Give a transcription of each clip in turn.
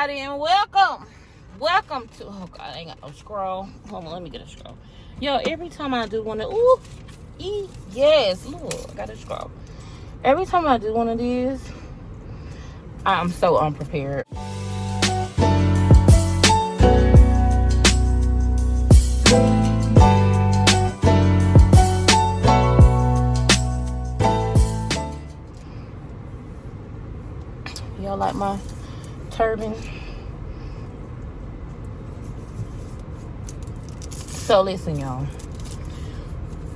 everybody, and welcome to, oh god, I ain't got no scroll. Hold on, let me get a scroll. Yo, every time I do one of, yes, look, I got a scroll. Every time I do one of these, I'm so unprepared. Y'all like my turban? So listen, y'all,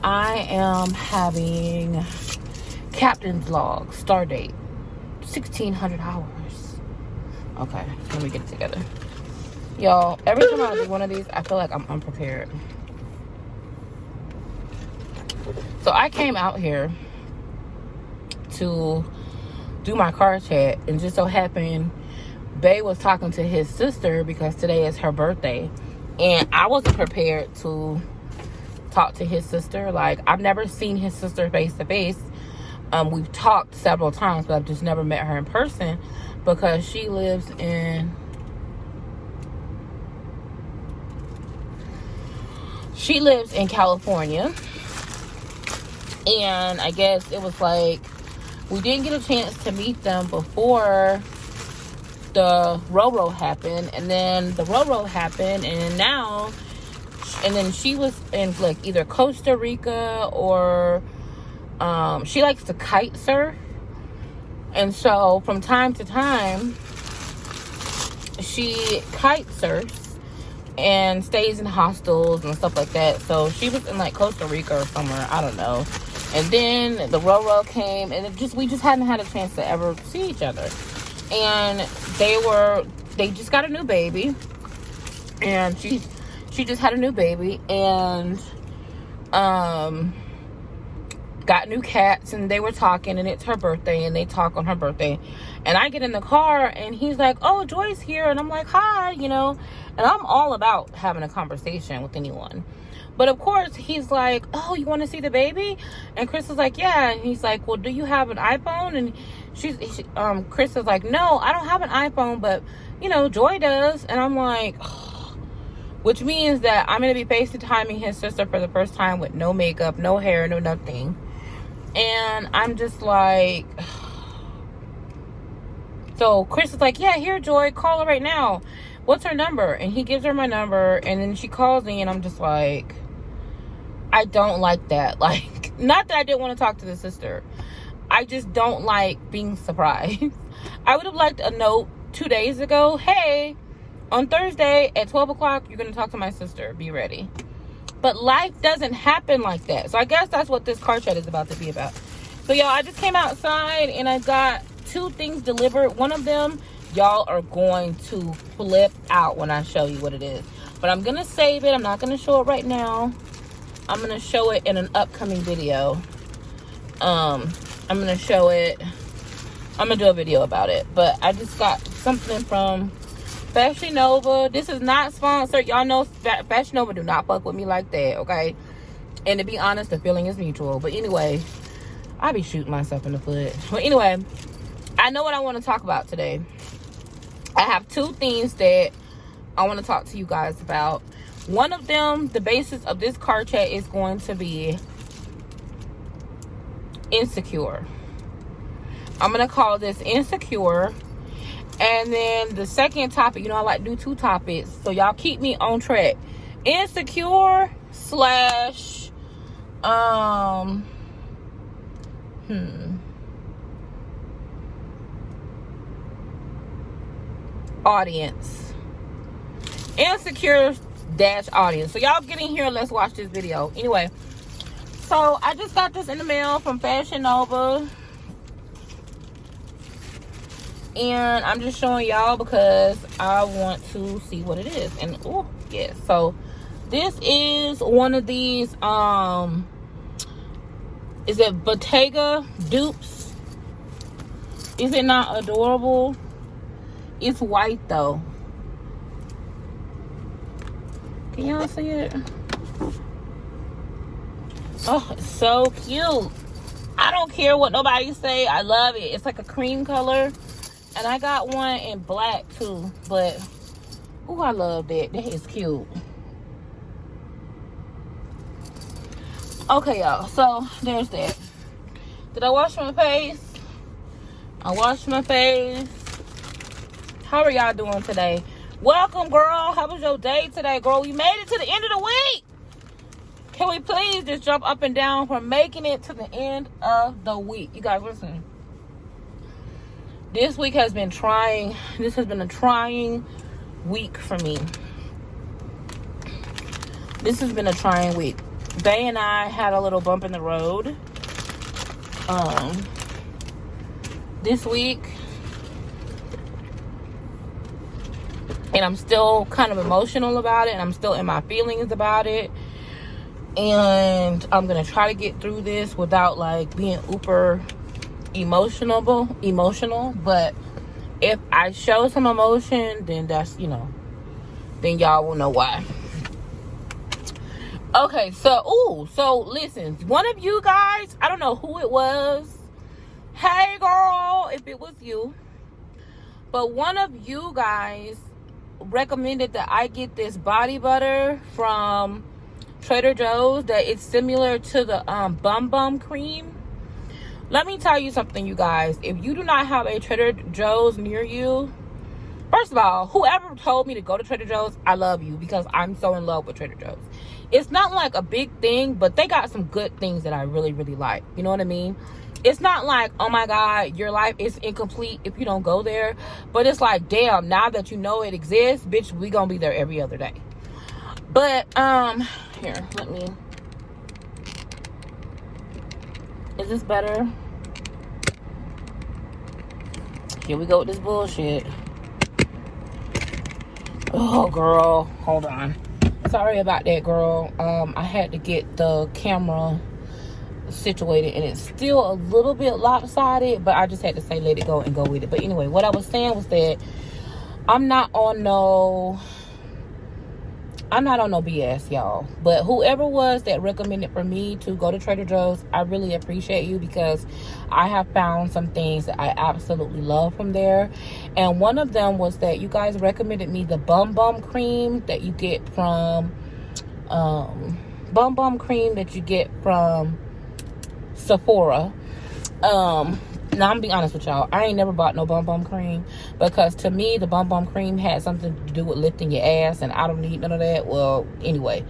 I am having captain's log, star date 1600 hours. Okay, let me get it together. Y'all, every time I do one of these, I feel like I'm unprepared. So I came out here to do my car chat, and just so happened Bae was talking to his sister because today is her birthday, and I wasn't prepared to talk to his sister. Like, I've never seen his sister face to face. We've talked several times, but I've just never met her in person because she lives in California, and I guess it was like we didn't get a chance to meet them before the Roro happened, and then the Roro happened, and then she was in like either Costa Rica or she likes to kite surf, and so from time to time she kite surfs and stays in hostels and stuff like that. So she was in like Costa Rica or somewhere, I don't know. And then the Roro came, and we just hadn't had a chance to ever see each other. And they just got a new baby, and she just had a new baby, and got new cats, and they were talking, and it's her birthday, and they talk on her birthday. And I get in the car, and he's like, "Oh, Joy's here," and I'm like, "Hi," and I'm all about having a conversation with anyone. But of course, he's like, "Oh, you want to see the baby?" And Chris is like, "Yeah." And he's like, "Well, do you have an iPhone?" And Chris is like, "No, I don't have an iPhone, but, Joy does." And I'm like, oh. Which means that I'm going to be FaceTiming his sister for the first time with no makeup, no hair, no nothing. And I'm just like, so Chris is like, "Yeah, here, Joy, call her right now. What's her number?" And he gives her my number, and then she calls me, and I'm just like, I don't like that. Like, not that I didn't want to talk to the sister. I just don't like being surprised. I would have liked a note 2 days ago. "Hey, on Thursday at 12 o'clock, you're going to talk to my sister. Be ready." But life doesn't happen like that. So I guess that's what this car chat is about to be about. So, y'all, I just came outside, and I got 2 things delivered. One of them, y'all are going to flip out when I show you what it is. But I'm going to save it. I'm not going to show it right now. I'm going to show it in an upcoming video. I'm going to show it. I'm going to do a video about it. But I just got something from Fashion Nova. This is not sponsored. Y'all know Fashion Nova do not fuck with me like that, okay? And to be honest, the feeling is mutual. But anyway, I be shooting myself in the foot. But anyway, I know what I want to talk about today. I have 2 things that I want to talk to you guys about. One of them, the basis of this car chat is going to be insecure. I'm going to call this insecure. And then the second topic, I like to do 2 topics, so y'all keep me on track. Insecure / audience. Insecure - audience. So y'all get in here and let's watch this video. Anyway, so I just got this in the mail from Fashion Nova, and I'm just showing y'all because I want to see what it is. And oh yes, so this is one of these is it Bottega dupes. Is it not adorable? It's white though. Can y'all see it? Oh, it's so cute. I don't care what nobody say. I love it. It's like a cream color. And I got one in black too, but ooh, I love that. That is cute. Okay, y'all. So there's that. Did I wash my face? I washed my face. How are y'all doing today? Welcome, girl. How was your day today, girl? We made it to the end of the week. Can we please just jump up and down for making it to the end of the week? You guys, listen. This week has been trying. This has been a trying week for me. This has been a trying week. Bay and I had a little bump in the road. This week. And I'm still kind of emotional about it. And I'm still in my feelings about it. And I'm going to try to get through this without like being uber emotional. But if I show some emotion, then that's, you know, then y'all will know why. Okay, so listen, one of you guys, I don't know who it was. Hey girl, if it was you. But one of you guys recommended that I get this body butter from Trader Joe's, that it's similar to the Bum Bum cream. Let me tell you something, you guys. If you do not have a Trader Joe's near you, first of all, whoever told me to go to Trader Joe's, I love you, because I'm so in love with Trader Joe's. It's not like a big thing, but they got some good things that I really, really like. You know what I mean? It's not like, oh my God, your life is incomplete if you don't go there. But it's like, damn, now that you know it exists, bitch, we gonna be there every other day. But, here, let me. Is this better? Here we go with this bullshit. Oh, girl, hold on. Sorry about that, girl. I had to get the camera situated, and it's still a little bit lopsided, but I just had to say let it go and go with it. But anyway, what I was saying was that I'm not on no BS, y'all. But whoever was that recommended for me to go to Trader Joe's, I really appreciate you, because I have found some things that I absolutely love from there. And one of them was that you guys recommended me the Bum Bum cream that you get from Sephora. Now, I'm gonna be honest with y'all. I ain't never bought no Bum Bum cream, because to me, the Bum Bum cream had something to do with lifting your ass, and I don't need none of that. Well, anyway,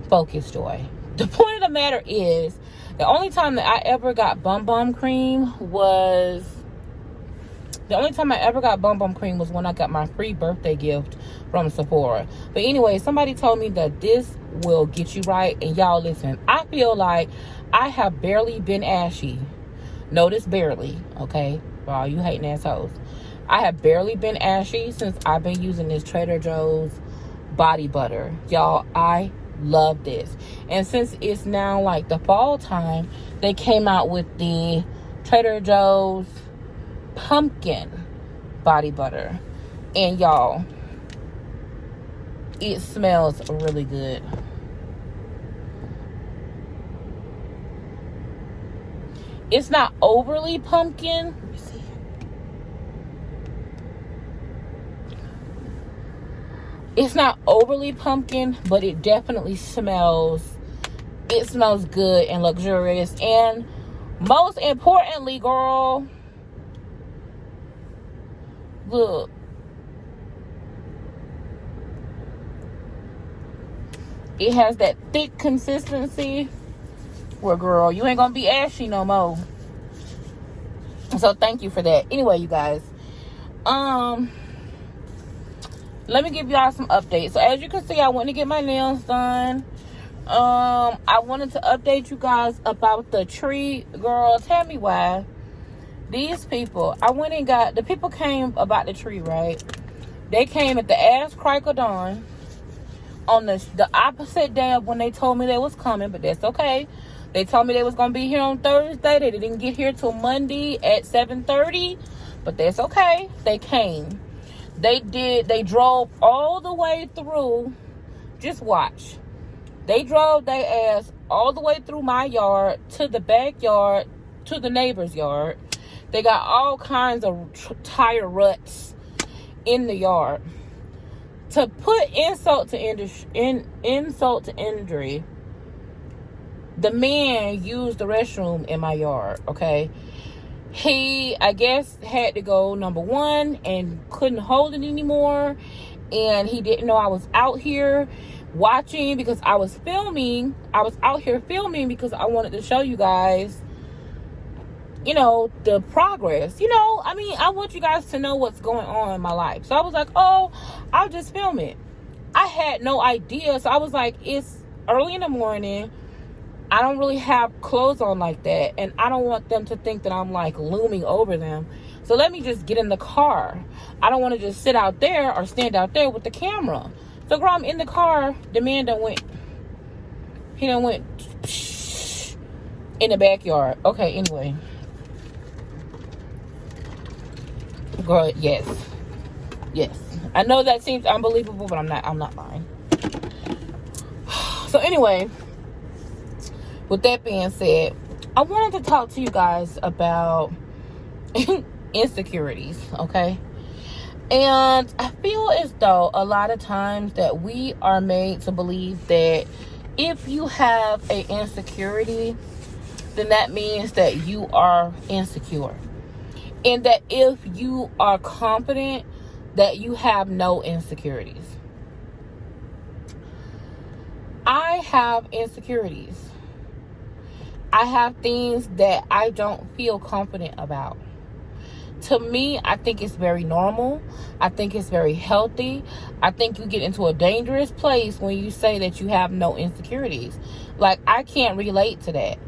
focus, Joy. The point of the matter is, the only time that I ever got Bum Bum cream was when I got my free birthday gift from Sephora. But anyway, somebody told me that this will get you right. And y'all, listen, I feel like I have barely been ashy. Notice barely, okay? For all you hating assholes. I have barely been ashy since I've been using this Trader Joe's body butter. Y'all, I love this. And since it's now like the fall time, they came out with the Trader Joe's pumpkin body butter. And y'all, it smells really good. It's not overly pumpkin. Let me see. It's not overly pumpkin, but it definitely smells. It smells good and luxurious. And most importantly, girl, look. It has that thick consistency. Well, girl, you ain't gonna be ashy no more. So thank you for that. Anyway, you guys, let me give y'all some updates. So as you can see, I went to get my nails done. I wanted to update you guys about the tree. Girl, tell me why these people, the people came about the tree, right? They came at the ass crack of dawn on the opposite day of when they told me they was coming, but that's okay. They told me they was going to be here on Thursday. They didn't get here till Monday at 7:30. But that's okay. They came. They drove all the way through. Just watch. They drove their ass all the way through my yard to the backyard, to the neighbor's yard. They got all kinds of tire ruts in the yard. To put insult to injury, the man used the restroom in my yard, okay? He, I guess, had to go, number one, and couldn't hold it anymore. And he didn't know I was out here watching because I was filming. I was out here filming because I wanted to show you guys, you know, the progress. You know, I mean, I want you guys to know what's going on in my life. So I was like, oh, I'll just film it. I had no idea. So I was like, it's early in the morning. I don't really have clothes on like that. And I don't want them to think that I'm like looming over them. So let me just get in the car. I don't want to just sit out there or stand out there with the camera. So girl, I'm in the car. The man he done went in the backyard. Okay, anyway. Girl, yes. I know that seems unbelievable, but I'm not lying. So anyway, with that being said, I wanted to talk to you guys about insecurities, okay? And I feel as though a lot of times that we are made to believe that if you have an insecurity, then that means that you are insecure. And that if you are confident, that you have no insecurities. I have insecurities. I have things that I don't feel confident about. To me, I think it's very normal. I think it's very healthy. I think you get into a dangerous place when you say that you have no insecurities. Like, I can't relate to that.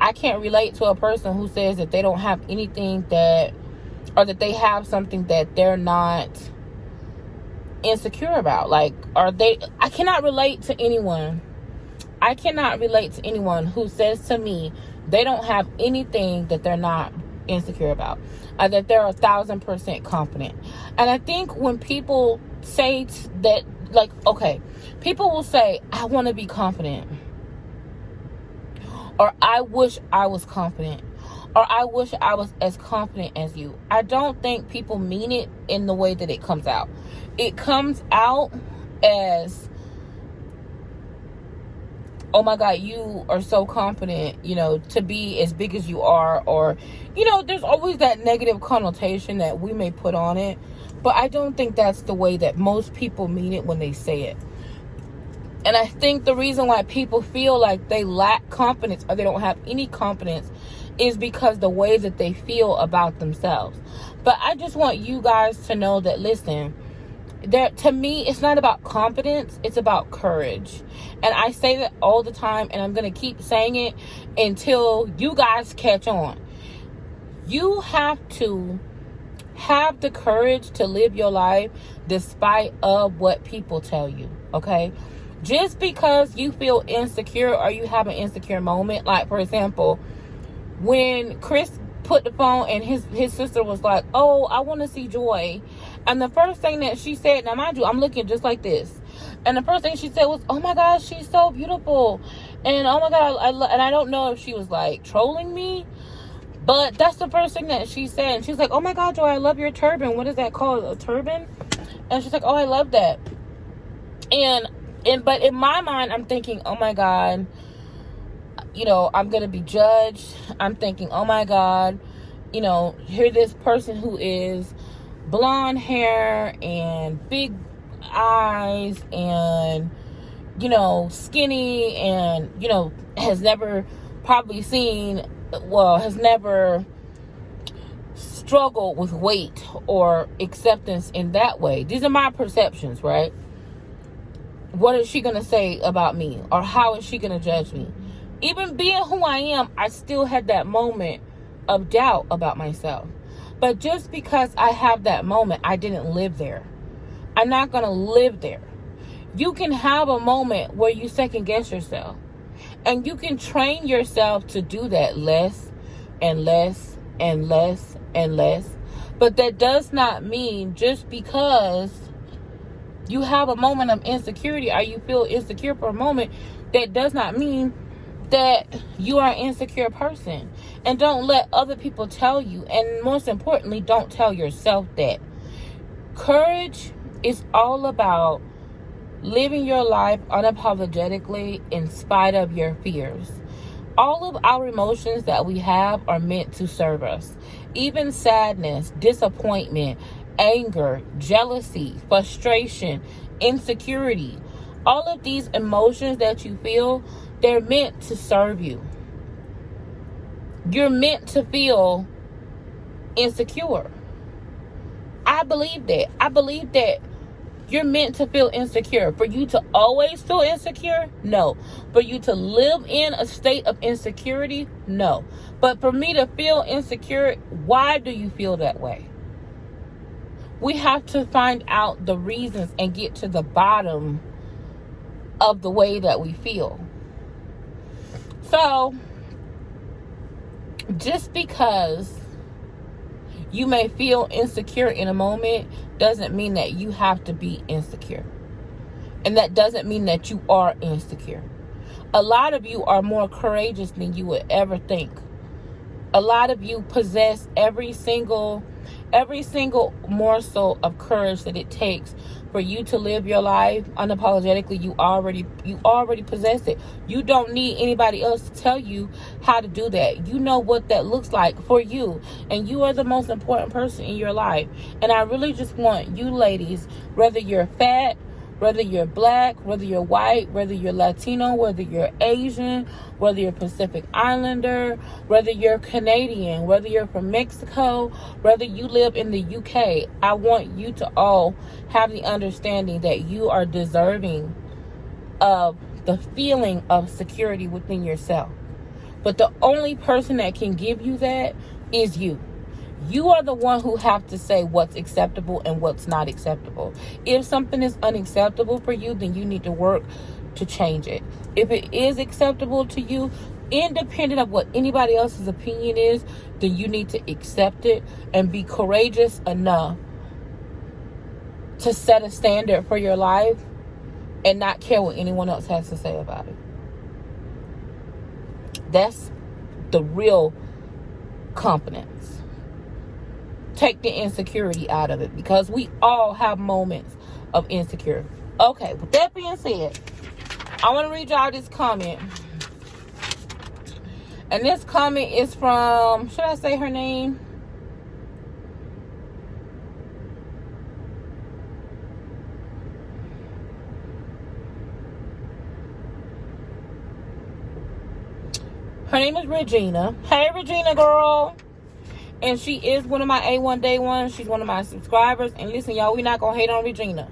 I can't relate to a person who says that they don't have anything that, or that they have something that they're not insecure about. Like, I cannot relate to anyone. I cannot relate to anyone who says to me they don't have anything that they're not insecure about, that they're 1,000% confident. And I think when people say that, like, okay, people will say, I want to be confident, or I wish I was confident, or I wish I was as confident as you. I don't think people mean it in the way that it comes out. It comes out as, oh my God, you are so confident, you know, to be as big as you are. Or, you know, there's always that negative connotation that we may put on it. But I don't think that's the way that most people mean it when they say it. And I think the reason why people feel like they lack confidence or they don't have any confidence is because the way that they feel about themselves. But I just want you guys to know that, listen, to me, it's not about confidence, it's about courage. And I say that all the time, and I'm going to keep saying it until you guys catch on. You have to have the courage to live your life despite of what people tell you, okay? Just because you feel insecure or you have an insecure moment, like, for example, when Chris put the phone and his sister was like, oh, I want to see Joy. And the first thing that she said, now mind you, I'm looking just like this. And the first thing she said was, oh my gosh, she's so beautiful. And oh my God, and I don't know if she was like trolling me, but that's the first thing that she said. And she was like, oh my God, Joy, I love your turban. What is that called? A turban? And she's like, oh, I love that. But in my mind, I'm thinking, oh my God, you know, I'm going to be judged. I'm thinking, oh my God, you know, here this person who is blonde hair and big eyes and, you know, skinny and, you know, has never struggled with weight or acceptance in that way. These are my perceptions, right? What is she going to say about me? Or how is she going to judge me? Even being who I am, I still had that moment of doubt about myself. But just because I have that moment, I didn't live there. I'm not going to live there. You can have a moment where you second guess yourself. And you can train yourself to do that less and less and less and less. But that does not mean just because you have a moment of insecurity or you feel insecure for a moment, that does not mean that you are an insecure person. And don't let other people tell you. And most importantly, don't tell yourself that. Courage is all about living your life unapologetically in spite of your fears. All of our emotions that we have are meant to serve us. Even sadness, disappointment, anger, jealousy, frustration, insecurity. All of these emotions that you feel, they're meant to serve you. You're meant to feel insecure. I believe that. I believe that you're meant to feel insecure. For you to always feel insecure? No. For you to live in a state of insecurity? No. But for me to feel insecure, why do you feel that way? We have to find out the reasons and get to the bottom of the way that we feel. So, just because you may feel insecure in a moment doesn't mean that you have to be insecure. And that doesn't mean that you are insecure. A lot of you are more courageous than you would ever think. A lot of you possess every single morsel of courage that it takes for you to live your life unapologetically. You already possess it. You don't need anybody else to tell you how to do that. You know what that looks like for you, and you are the most important person in your life. And I really just want you ladies, whether you're fat, whether you're black, whether you're white, whether you're Latino, whether you're Asian, whether you're Pacific Islander, whether you're Canadian, whether you're from Mexico, whether you live in the UK, I want you to all have the understanding that you are deserving of the feeling of security within yourself. But the only person that can give you that is you. You are the one who have to say what's acceptable and what's not acceptable. If something is unacceptable for you, then you need to work to change it. If it is acceptable to you, independent of what anybody else's opinion is, then you need to accept it and be courageous enough to set a standard for your life and not care what anyone else has to say about it. That's the real confidence. Take the insecurity out of it, because we all have moments of insecurity. Okay, with that being said, I want to read y'all this comment. And this comment is from, should I say her name? Her name is Regina. Hey, Regina, girl. And she is one of my A1 Day ones. She's one of my subscribers. And listen, y'all, we're not going to hate on Regina.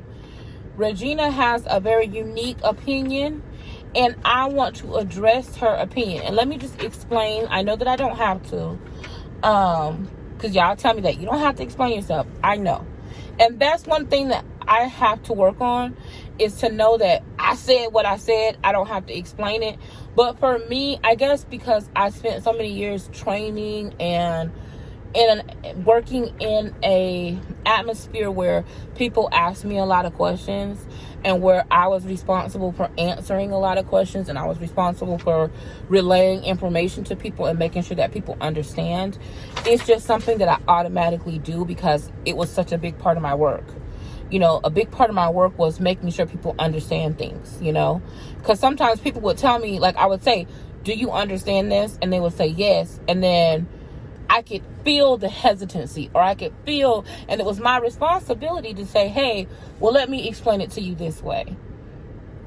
Regina has a very unique opinion, and I want to address her opinion. And let me just explain. I know that I don't have to, because y'all tell me that you don't have to explain yourself. I know. And that's one thing that I have to work on, is to know that I said what I said. I don't have to explain it. But for me, I guess because I spent so many years training and working in a atmosphere where people ask me a lot of questions, and where I was responsible for answering a lot of questions, and I was responsible for relaying information to people and making sure that people understand. It's just something that I automatically do because it was such a big part of my work. You know, a big part of my work was making sure people understand things, you know, because sometimes people would tell me, like, I would say, do you understand this? And they would say yes. And then I could feel the hesitancy, or I could feel, and it was my responsibility to say, hey, well, let me explain it to you this way,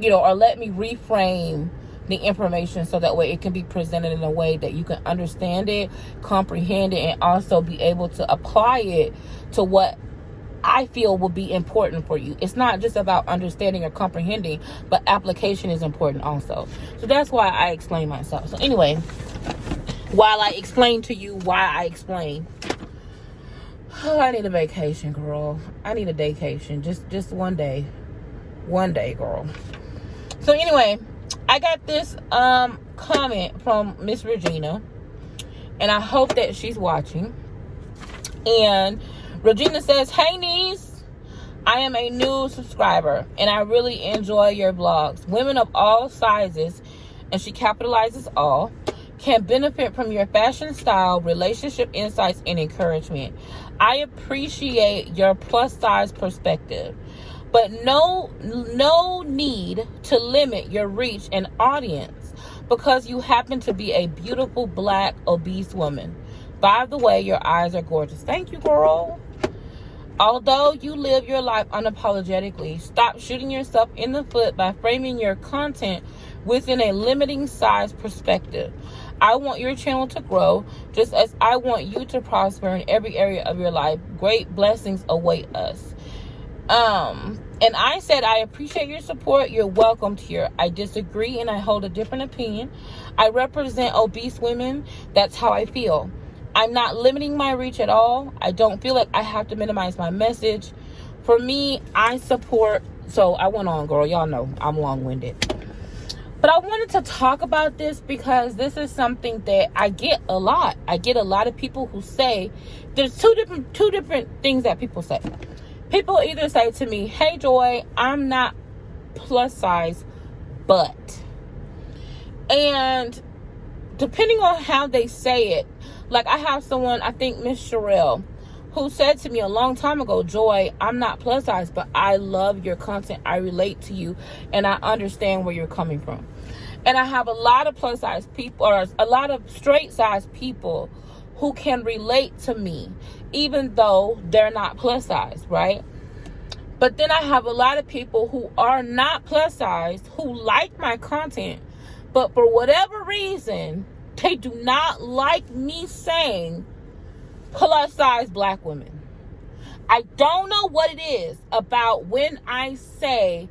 you know, or let me reframe the information so that way it can be presented in a way that you can understand it, comprehend it, and also be able to apply it to what I feel will be important for you. It's not just about understanding or comprehending, but application is important also. So that's why I explain myself. So anyway, while I explain to you why I explain, I need a vacation, girl. I need a daycation. Just one day. One day, girl. So anyway, I got this comment from Miss Regina, and I hope that she's watching. And Regina says, hey, niece, I am a new subscriber, and I really enjoy your vlogs. Women of all sizes and she capitalizes all, can benefit from your fashion style, relationship insights, and encouragement. I appreciate your plus size perspective, but no need to limit your reach and audience because you happen to be a beautiful black obese woman. By the way, your eyes are gorgeous. Thank you, girl. Although you live your life unapologetically, stop shooting yourself in the foot by framing your content within a limiting size perspective. I want your channel to grow just as I want you to prosper in every area of your life. Great blessings await us. And I said, I appreciate your support. You're welcomed here. I disagree and I hold a different opinion. I represent obese women. That's how I feel. I'm not limiting my reach at all. I don't feel like I have to minimize my message. For me, I support. So I went on, girl. Y'all know I'm long-winded. But I wanted to talk about this because this is something that I get a lot. I get a lot of people who say, there's two different things that people say. People either say to me, hey, Joy, I'm not plus size, but. And depending on how they say it, like I have someone, I think Miss Sherelle, who said to me a long time ago, Joy, I'm not plus size, but I love your content. I relate to you and I understand where you're coming from. And I have a lot of plus size people, or a lot of straight size people who can relate to me, even though they're not plus size, right? But then I have a lot of people who are not plus size, who like my content, but for whatever reason, they do not like me saying plus size black women. I don't know what it is about when I say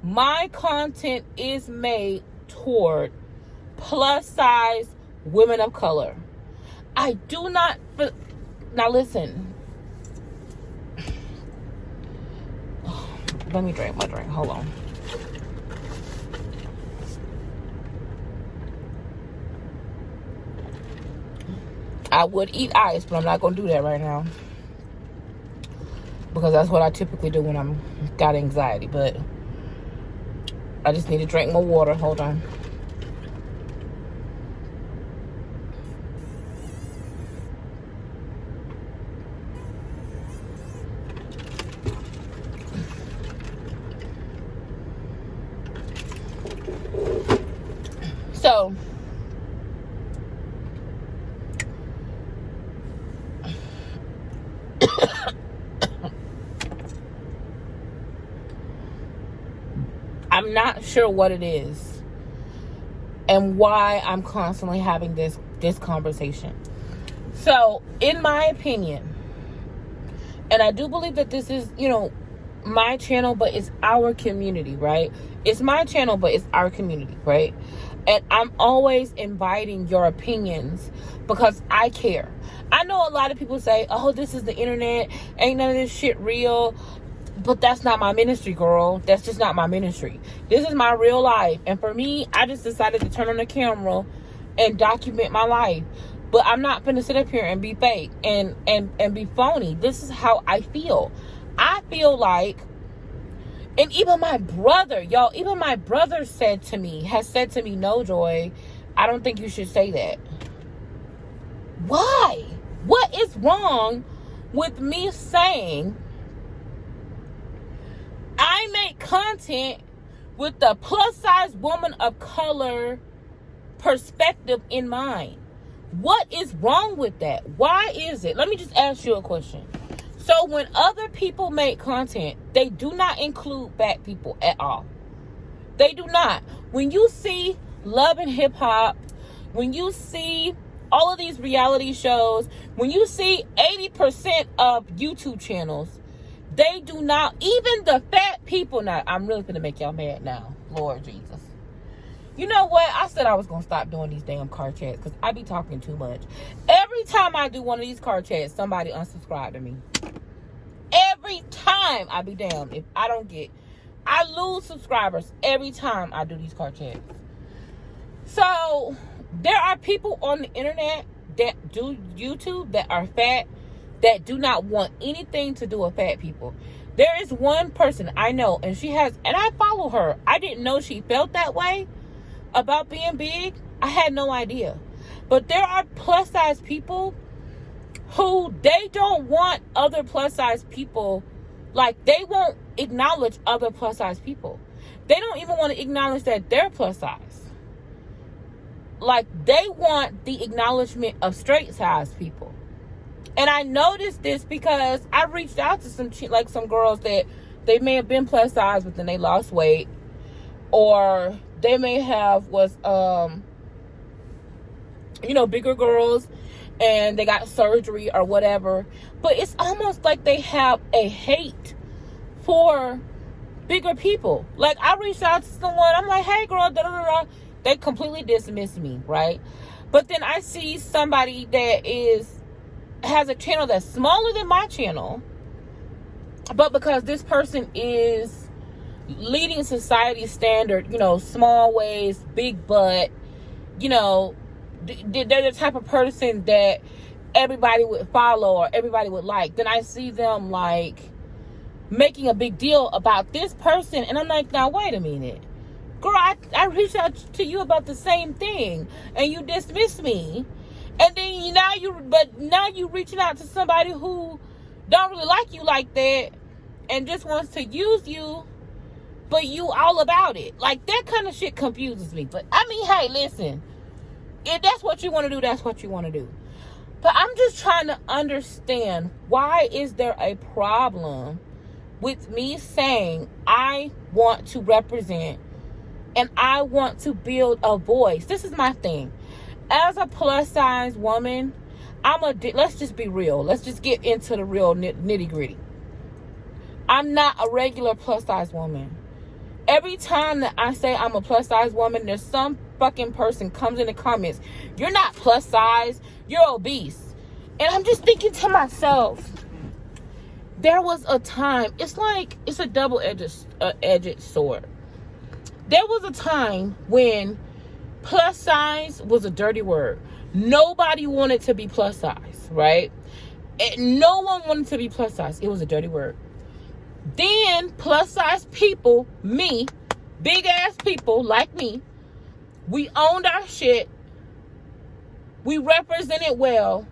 my content is made toward plus size women of color. I do not. Now listen. Let me drink my drink. Hold on. I would eat ice, but I'm not going to do that right now. Because that's what I typically do when I'm got anxiety. But I just need to drink more water. Hold on. So, I'm not sure what it is and why I'm constantly having this conversation. So, in my opinion, and I do believe that this is, my channel, but it's our community, right? It's my channel, but it's our community, right? And I'm always inviting your opinions because I care. I know a lot of people say, oh, this is the internet. Ain't none of this shit real. But that's not my ministry, girl. That's just not my ministry. This is my real life. And for me, I just decided to turn on the camera and document my life. But I'm not going to sit up here and be fake and be phony. This is how I feel. I feel like, and even my brother, y'all, even my brother has said to me, no, Joy, I don't think you should say that. Why? What is wrong with me saying I make content with the plus size woman of color perspective in mind? What is wrong with that? Why is it? Let me just ask you a question. So when other people make content, they do not include black people at all. They do not. When you see Love and Hip Hop, when you see all of these reality shows, when you see 80% of YouTube channels, they do not, even the fat people. Now, I'm really going to make y'all mad now. Lord Jesus. You know what? I said I was going to stop doing these damn car chats because I be talking too much. Every time I do one of these car chats, somebody unsubscribe to me. Every time. I be damned if I don't get, I lose subscribers every time I do these car chats. So, there are people on the internet that do YouTube that are fat, that do not want anything to do with fat people. There is one person I know, and she has, and I follow her. I didn't know she felt that way about being big, I had no idea. But there are plus size people who they don't want other plus size people, like they won't acknowledge other plus size people. They don't even want to acknowledge that they're plus size. Like they want the acknowledgement of straight size people. And I noticed this because I reached out to some girls that they may have been plus size, but then they lost weight, or they may have was bigger girls and they got surgery or whatever. But it's almost like they have a hate for bigger people. Like I reached out to someone, I'm like, hey girl, da da da. They completely dismiss me, right? But then I see somebody that has a channel that's smaller than my channel, but because this person is leading society standard, small waist, big butt, they're the type of person that everybody would follow or everybody would like. Then I see them like making a big deal about this person, and I'm like, now wait a minute, girl, I reached out to you about the same thing and you dismissed me. And then now you reaching out to somebody who don't really like you like that and just wants to use you, but you all about it. Like that kind of shit confuses me. But I mean, hey, listen, if that's what you want to do, that's what you want to do. But I'm just trying to understand, why is there a problem with me saying I want to represent and I want to build a voice? This is my thing. As a plus size woman, let's just be real. Let's just get into the real nitty gritty. I'm not a regular plus size woman. Every time that I say I'm a plus size woman, there's some fucking person comes in the comments, you're not plus size, you're obese. And I'm just thinking to myself, there was a time, it's like, it's a double-edged sword. There was a time when plus size was a dirty word. Nobody wanted to be plus size, right? And no one wanted to be plus size. It was a dirty word. Then plus size people, me, big ass people like me, we owned our shit. We represented well,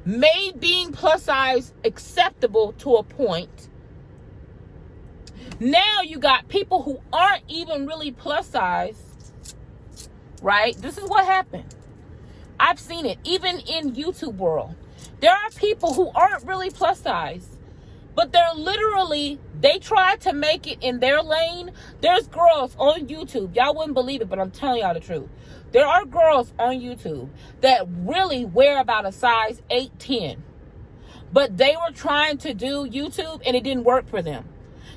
made being plus size acceptable to a point. Now you got people who aren't even really plus size, right? This is what happened. I've seen it even in YouTube world. There are people who aren't really plus size, but they try to make it in their lane. There's girls on YouTube, y'all wouldn't believe it, but I'm telling y'all the truth. There are girls on YouTube that really wear about a size 8, 10, but they were trying to do YouTube and it didn't work for them.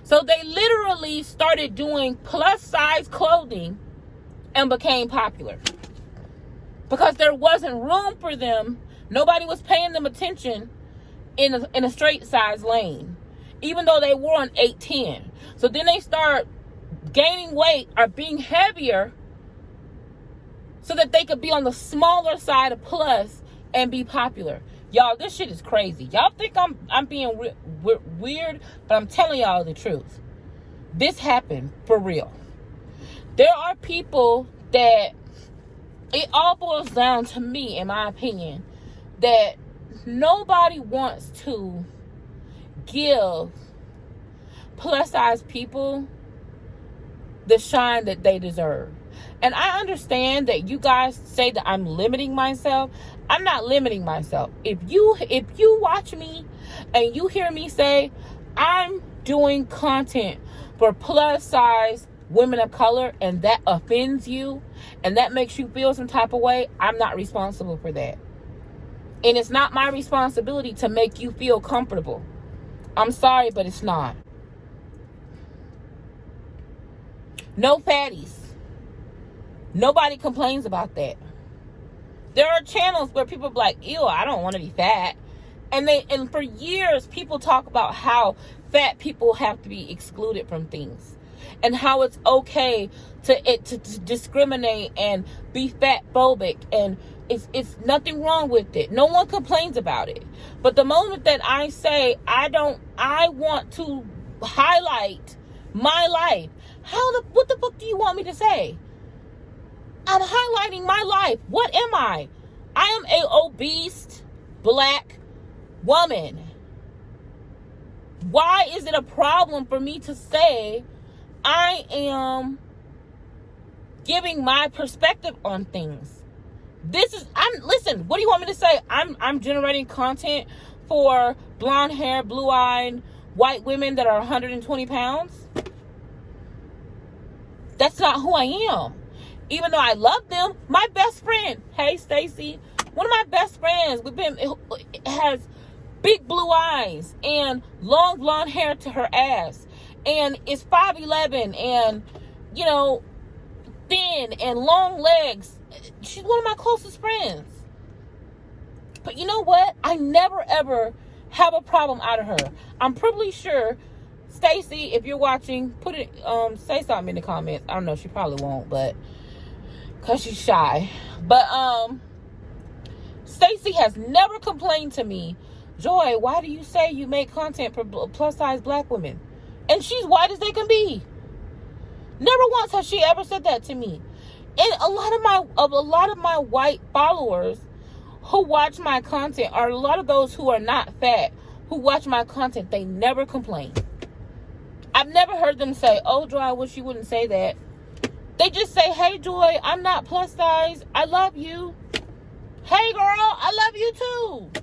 So they literally started doing plus size clothing and became popular because there wasn't room for them. Nobody was paying them attention in a straight size lane, even though they were on 8, 10. So then they start gaining weight or being heavier so that they could be on the smaller side of plus and be popular. Y'all, this shit is crazy. Y'all think I'm being weird, but I'm telling y'all the truth. This happened for real. There are people that it all boils down to me, in my opinion, that nobody wants to give plus size people the shine that they deserve. And I understand that you guys say that I'm limiting myself. I'm not limiting myself. If you watch me and you hear me say I'm doing content for plus size women of color and that offends you and that makes you feel some type of way, I'm not responsible for that. And it's not my responsibility to make you feel comfortable. I'm sorry, but it's not. No fatties. Nobody complains about that. There are channels where people are like, ew, I don't want to be fat. And for years, people talk about how fat people have to be excluded from things. And how it's okay to discriminate and be fat phobic. And it's nothing wrong with it. No one complains about it. But the moment that I say, I want to highlight my life, what the fuck do you want me to say? I'm highlighting my life. What am I? I am a obese black woman. Why is it a problem for me to say I am giving my perspective on things? Listen, what do you want me to say? I'm generating content for blonde hair, blue-eyed white women that are 120 pounds. That's not who I am. Even though I love them, my best friend, hey Stacy, one of my best friends, has big blue eyes and long blonde hair to her ass, and is 5'11" and thin and long legs. She's one of my closest friends. But you know what? I never ever have a problem out of her. I'm pretty sure, Stacy, if you're watching, put it say something in the comments. I don't know, she probably won't, but because she's shy. But Stacy has never complained to me, Joy, why do you say you make content for plus size black women? And she's white as they can be. Never once has she ever said that to me. And a lot of my white followers who watch my content are a lot of those who are not fat, who watch my content. They never complain. I've never heard them say, oh, Joy, I wish you wouldn't say that. They just say, hey, Joy, I'm not plus size. I love you. Hey, girl, I love you too.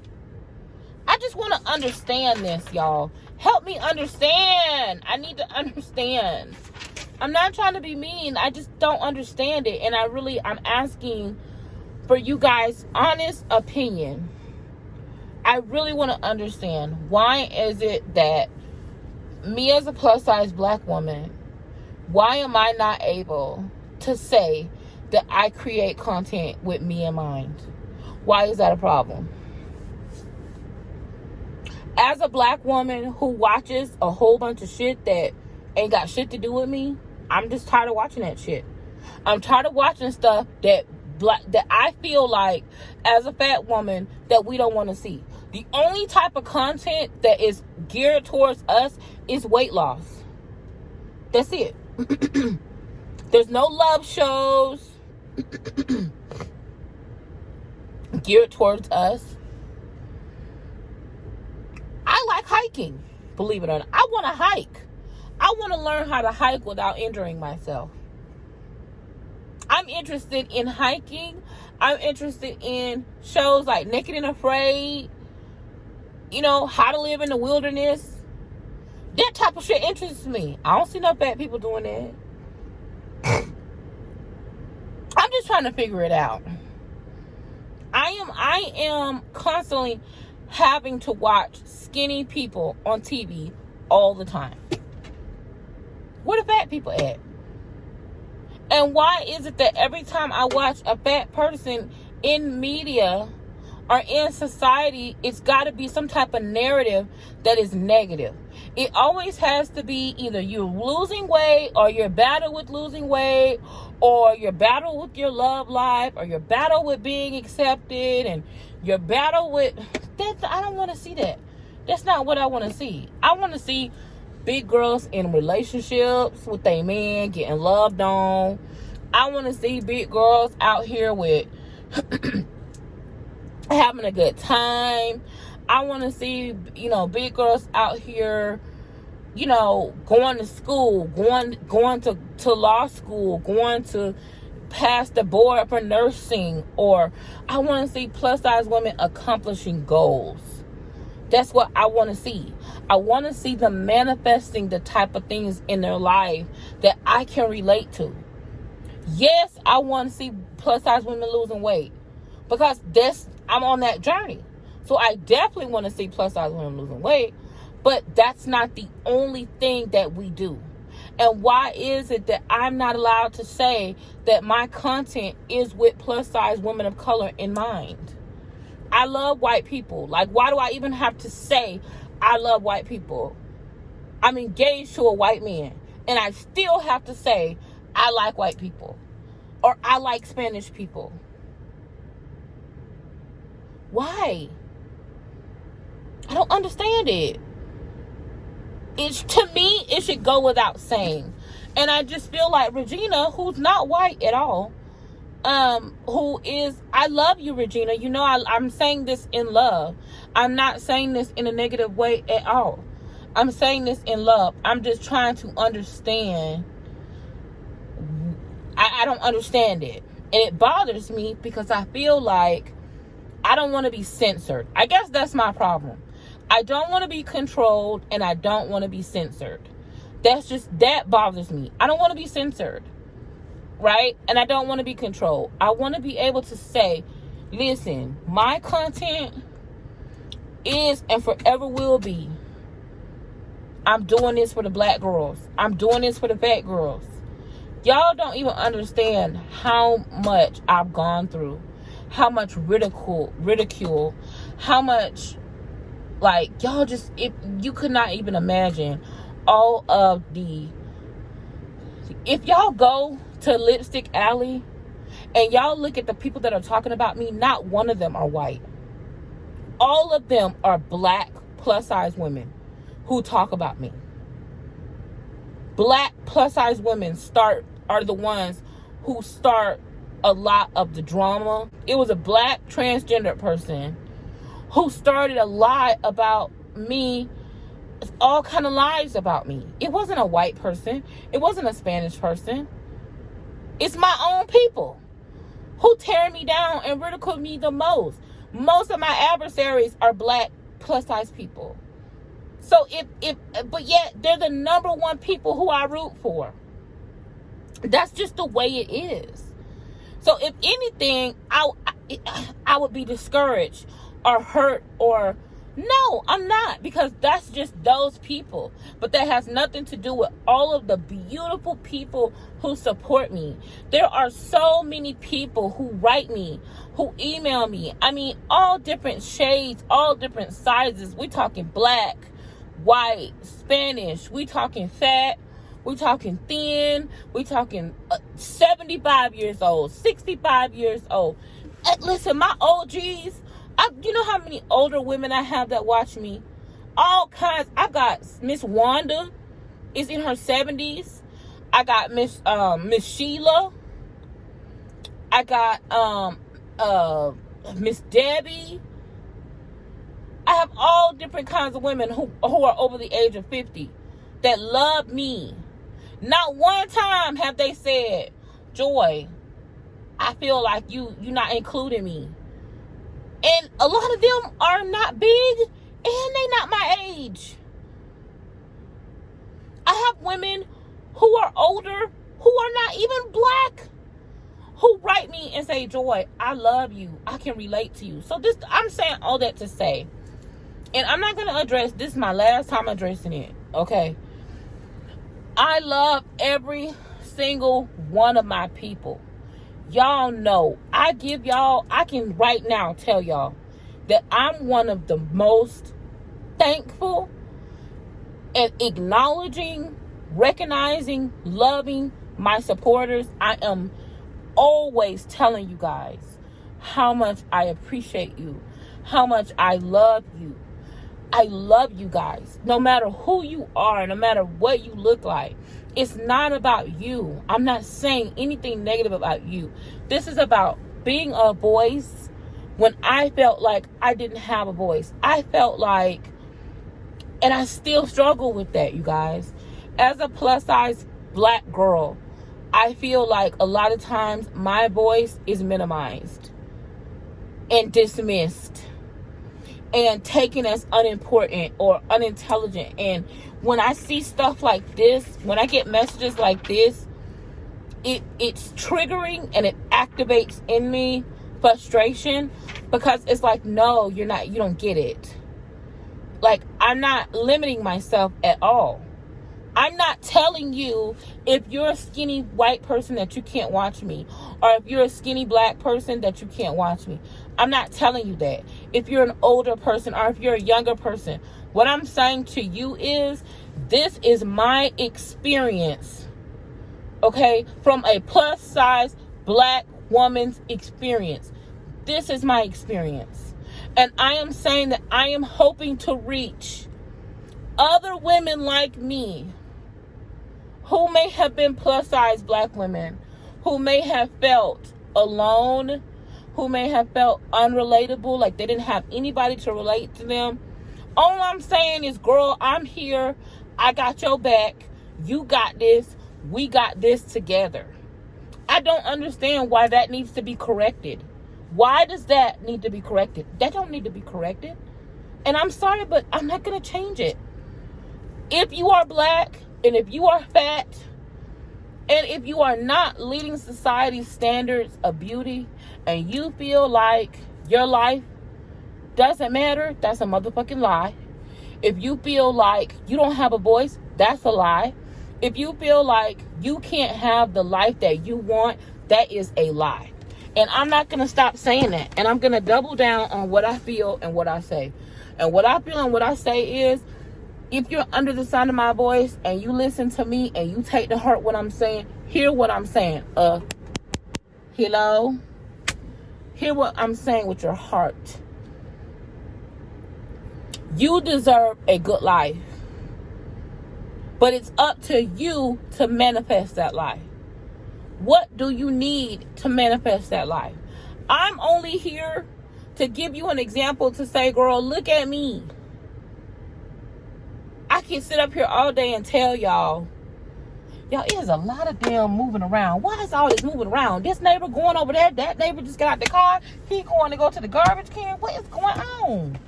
I just want to understand this, y'all. Help me understand. I need to understand. I'm not trying to be mean. I just don't understand it. And I'm asking for you guys' honest opinion. I really want to understand, why is it that me as a plus size black woman, why am I not able to say that I create content with me in mind? Why is that a problem? As a black woman who watches a whole bunch of shit that ain't got shit to do with me, I'm just tired of watching that shit. I'm tired of watching stuff that I feel like, as a fat woman, that we don't want to see. The only type of content that is geared towards us is weight loss. That's it. There's no love shows geared towards us. I like hiking, believe it or not. I want to hike. I want to learn how to hike without injuring myself. I'm interested in hiking. I'm interested in shows like Naked and Afraid, How to Live in the Wilderness. That type of shit interests me. I don't see no fat people doing that. I'm just trying to figure it out. I am constantly having to watch skinny people on TV all the time. Where the fat people at? And why is it that every time I watch a fat person in media or in society, it's got to be some type of narrative that is negative? It always has to be either you're losing weight, or your battle with losing weight, or your battle with your love life, or your battle with being accepted, and your battle with... I don't want to see that. That's not what I want to see. I want to see big girls in relationships with their man, getting loved on. I want to see big girls out here with having a good time. I want to see, big girls out here, going to school, going to law school, going to pass the board for nursing. Or I want to see plus size women accomplishing goals. That's what I want to see. I want to see them manifesting the type of things in their life that I can relate to. Yes, I want to see plus size women losing weight, because I'm on that journey. So I definitely want to see plus size women losing weight, but that's not the only thing that we do. And why is it that I'm not allowed to say that my content is with plus size women of color in mind? I love white people. Like, why do I even have to say I love white people? I'm engaged to a white man, and I still have to say I like white people, or I like Spanish people. Why? I don't understand it. To me, it should go without saying. And I just feel like Regina, who's not white at all, who is, I love you, Regina. You know, I'm saying this in love. I'm not saying this in a negative way at all. I'm saying this in love. I'm just trying to understand. I don't understand it. And it bothers me because I feel like I don't want to be censored. I guess that's my problem. I don't want to be controlled, and I don't want to be censored. That bothers me. I don't want to be censored, right? And I don't want to be controlled. I want to be able to say, listen, my content is and forever will be, I'm doing this for the black girls. I'm doing this for the fat girls. Y'all don't even understand how much I've gone through, how much ridicule, how much, like, y'all just, if you could not even imagine all of if y'all go to Lipstick Alley and y'all look at the people that are talking about me, not one of them are white. All of them are black plus size women who talk about me. Black plus size women are the ones who start a lot of the drama. It was a black transgender person who started a lie about me, all kind of lies about me. It wasn't a white person. It wasn't a Spanish person. It's my own people who tear me down and ridicule me the most. Most of my adversaries are black plus size people. So but yet they're the number one people who I root for. That's just the way it is. So if anything, I would be discouraged or hurt or, no, I'm not, because that's just those people. But that has nothing to do with all of the beautiful people who support me. There are so many people who write me, who email me. I mean, all different shades, all different sizes. We talking black, white, Spanish. We talking fat. We talking thin. We talking 75 years old, 65 years old. Listen, my OGs, you know how many older women I have that watch me? All kinds. I got Miss Wanda is in her 70s. I got Miss Sheila. I got Miss Debbie. I have all different kinds of women who are over the age of 50 that love me. Not one time have they said, Joy, I feel like you're not including me. And a lot of them are not big, and they not my age. I have women who are older, who are not even black, who write me and say, Joy, I love you. I can relate to you. So I'm saying all that to say, and I'm not going to address, this is my last time addressing it, okay? I love every single one of my people. Y'all know, I can right now tell y'all that I'm one of the most thankful and acknowledging, recognizing, loving my supporters. I am always telling you guys how much I appreciate you, how much I love you. I love you guys, no matter who you are, no matter what you look like. It's not about you. I'm not saying anything negative about you. This is about being a voice when I felt like I didn't have a voice. I felt like, and I still struggle with that, you guys. As a plus size black girl, I feel like a lot of times my voice is minimized and dismissed and taken as unimportant or unintelligent. And when I see stuff like this, when I get messages like this, it's triggering and it activates in me frustration, because it's like, no, you don't get it. Like, I'm not limiting myself at all. I'm not telling you, if you're a skinny white person, that you can't watch me, or if you're a skinny black person that you can't watch me. I'm not telling you that. If you're an older person or if you're a younger person, what I'm saying to you is, this is my experience, okay? From a plus size black woman's experience. This is my experience. And I am saying that I am hoping to reach other women like me who may have been plus size black women, who may have felt alone, who may have felt unrelatable, like they didn't have anybody to relate to them. All I'm saying is, girl, I'm here. I got your back. You got this. We got this together. I don't understand why that needs to be corrected. Why does that need to be corrected? That don't need to be corrected. And I'm sorry, but I'm not going to change it. If you are black, and if you are fat, and if you are not leading society's standards of beauty, and you feel like your life doesn't matter, that's a motherfucking lie. If you feel like you don't have a voice, that's a lie. If you feel like you can't have the life that you want, that is a lie. And I'm not going to stop saying that. And I'm going to double down on what I feel and what I say. And what I feel and what I say is, if you're under the sound of my voice and you listen to me and you take to heart what I'm saying, hear what I'm saying. Hello? Hear what I'm saying with your heart. You deserve a good life. But it's up to you to manifest that life. What do you need to manifest that life? I'm only here to give you an example to say, girl, look at me. I can sit up here all day and tell y'all, it is a lot of damn moving around. Why is all this moving around? This neighbor going over there. That neighbor just got out the car. He going to go to the garbage can. What is going on?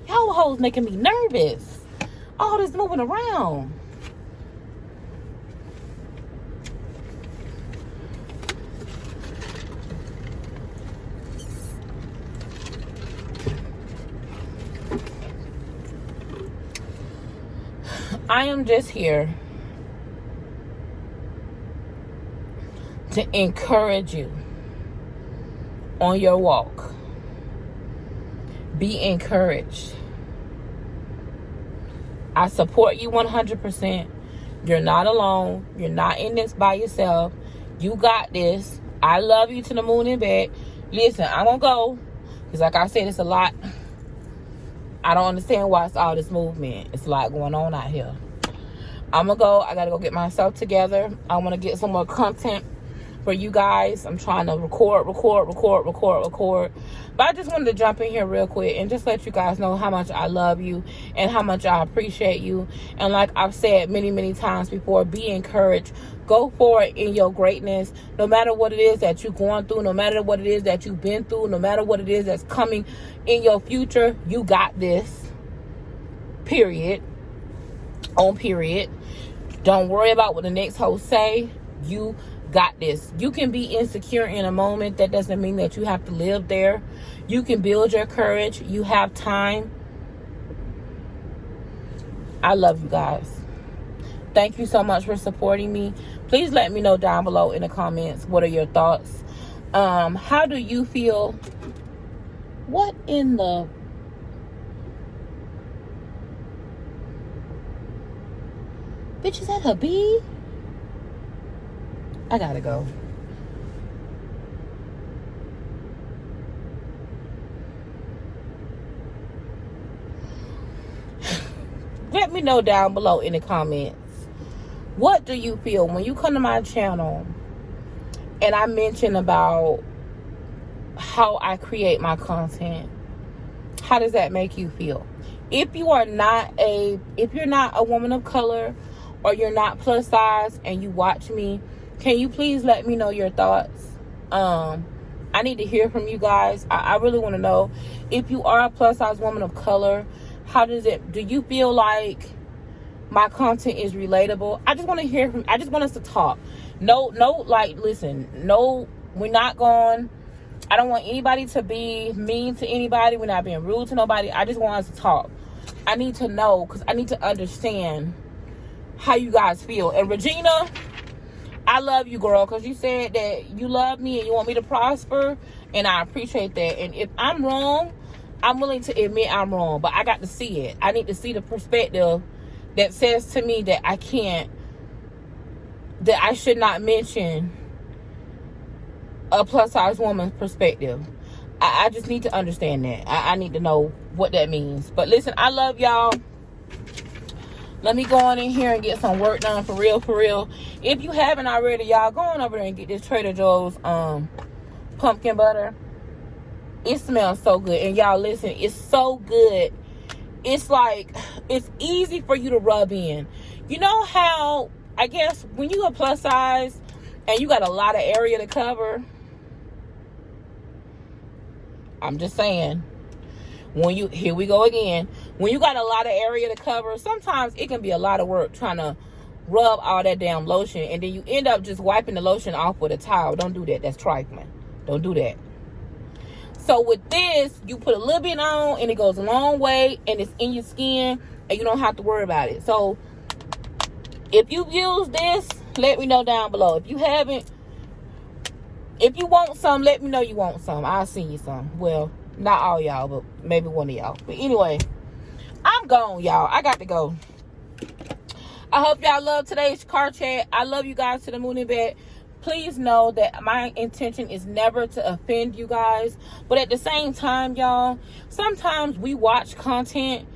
Y'all hoes making me nervous. All this moving around. I am just here to encourage you on your walk. Be encouraged. I support you 100%. You're not alone. You're not in this by yourself. You got this. I love you to the moon and back. Listen, I'm going to go. Because like I said, it's a lot. I don't understand why it's all this movement. It's a lot going on out here. I'm going to go. I got to go get myself together. I want to get some more content for you guys. I'm trying to record. But I just wanted to jump in here real quick and just let you guys know how much I love you and how much I appreciate you. And like I've said many, many times before, be encouraged. Go forward in your greatness. No matter what it is that you're going through, no matter what it is that you've been through, no matter what it is that's coming in your future, you got this. Period. On period. Don't worry about what the next host say. You got this. You can be insecure in a moment. That doesn't mean that you have to live there. You can build your courage. You have time. I love you guys. Thank you so much for supporting me. Please let me know down below in the comments, what are your thoughts? How do you feel? What in the... Bitch, is that a bee? I gotta go. Let me know down below in the comments. What do you feel when you come to my channel and I mention about how I create my content? How does that make you feel? If you're not a woman of color or you're not plus size and you watch me, can you please let me know your thoughts? I need to hear from you guys. I really want to know, if you are a plus size woman of color, do you feel like my content is relatable? I just want to hear I just want us to talk. Listen, we're not going. I don't want anybody to be mean to anybody. We're not being rude to nobody. I just want us to talk. I need to know, because I need to understand how you guys feel. And Regina, I love you, girl, because you said that you love me and you want me to prosper, and I appreciate that. And if I'm wrong, I'm willing to admit I'm wrong, but I got to see it. I need to see the perspective that says to me that I should not mention a plus size woman's perspective. I just need to understand that. I need to know what that means. But listen, I love y'all. Let me go on in here and get some work done for real. If you haven't already, y'all, go on over there and get this Trader Joe's pumpkin butter. It smells so good. And y'all, listen, it's so good. It's like, it's easy for you to rub in. You know how, I guess, when you a plus size and you got a lot of area to cover, I'm just saying, here we go again. When you got a lot of area to cover, sometimes it can be a lot of work trying to rub all that damn lotion, and then you end up just wiping the lotion off with a towel. Don't do that. That's trifling. Don't do that. So with this, you put a little bit on, and it goes a long way, and it's in your skin, and you don't have to worry about it. So if you use this, let me know down below. If you haven't, if you want some, let me know you want some. I'll send you some. Well, not all y'all, but maybe one of y'all. But anyway, I'm gone, y'all. I got to go. I hope y'all love today's car chat. I love you guys to the moon and back. Please know that my intention is never to offend you guys. But at the same time, y'all, sometimes we watch content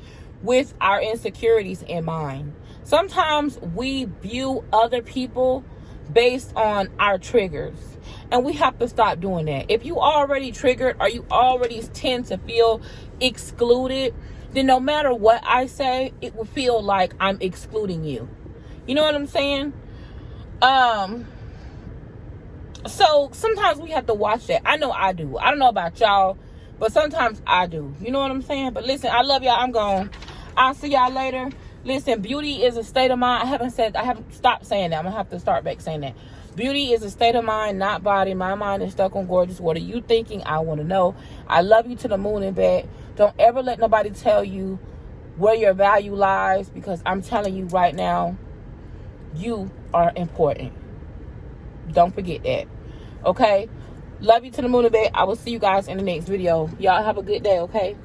with our insecurities in mind. Sometimes we view other people based on our triggers. And we have to stop doing that. If you already triggered or you already tend to feel excluded, then no matter what I say, it will feel like I'm excluding you. You know what I'm saying? So sometimes we have to watch that. I know I do. I don't know about y'all, but sometimes I do. You know what I'm saying? But listen, I love y'all. I'm gone. I'll see y'all later. Listen, beauty is a state of mind. I haven't stopped saying that. I'm gonna have to start back saying that. Beauty is a state of mind, not body. My mind is stuck on gorgeous. What are you thinking? I want to know. I love you to the moon and back. Don't ever let nobody tell you where your value lies, because I'm telling you right now, you are important. Don't forget that. Okay? Love you to the moon and back. I will see you guys in the next video. Y'all have a good day, okay?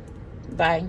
Bye.